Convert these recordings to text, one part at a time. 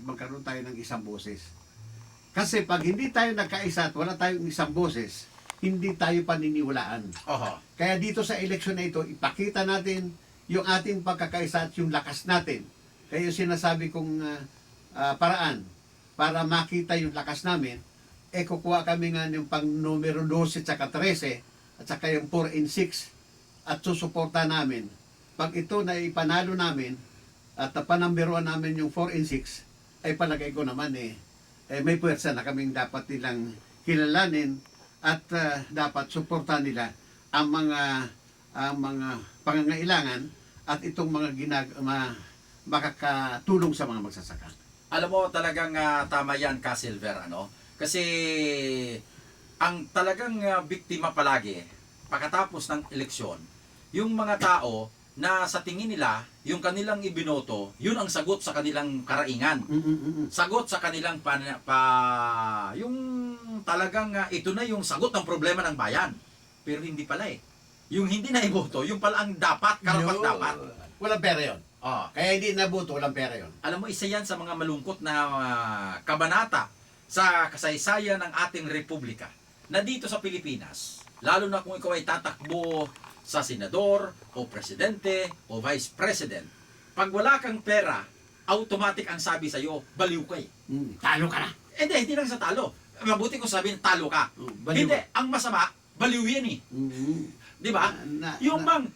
magkaroon tayo ng isang boses. Kasi pag hindi tayo nagkaisa at wala tayong isang boses, hindi tayo paniniwalaan. Oho. Kaya dito sa eleksyon na ito, ipakita natin yung ating pagkakaisa at yung lakas natin. Kaya yung sinasabi kong paraan para makita yung lakas namin, kukuha kami nga yung pang numero 12 at saka 13 at saka yung 4 and 6 at susuporta namin. Pag ito na ipanalo namin at panamberuan namin yung 4 and 6, ay palagay ko naman may puwersa na kaming dapat nilang kilalanin at dapat suporta nila ang mga pangangailangan at itong mga makakatulong sa mga magsasaka. Alam mo, talagang tama yan ka, Silver, ano? Kasi ang talagang biktima palagi pagkatapos ng eleksyon, yung mga tao na sa tingin nila, yung kanilang ibinoto, yun ang sagot sa kanilang karaingan. Sagot sa kanilang yung talagang ito na yung sagot ng problema ng bayan. Pero hindi pala eh. Yung hindi na iboto, yung pala ang dapat, karapat-dapat. Walang pera yun. Oh. Kaya hindi naboto, walang pera yun. Alam mo, isa yan sa mga malungkot na kabanata sa kasaysayan ng ating republika. Na dito sa Pilipinas, lalo na kung ikaw ay tatakbo sa senador, o presidente, o vice president, pag wala kang pera, automatic ang sabi sa'yo, baliw ka eh. Talo ka na. Hindi lang sa talo. Mabuti ko sabihin, talo ka. Baliw. Hindi, ang masama, baliw yan eh. Di ba?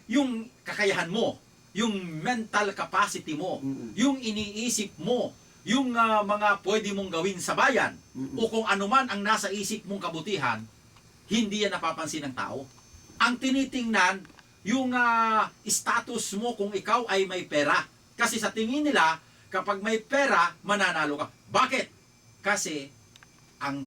Yung kakayahan mo, yung mental capacity mo, yung iniisip mo, yung mga pwede mong gawin sa bayan, o kung ano man ang nasa isip mong kabutihan, hindi yan napapansin ng tao. Ang tinitingnan, yung status mo kung ikaw ay may pera. Kasi sa tingin nila, kapag may pera, mananalo ka. Bakit? Kasi ang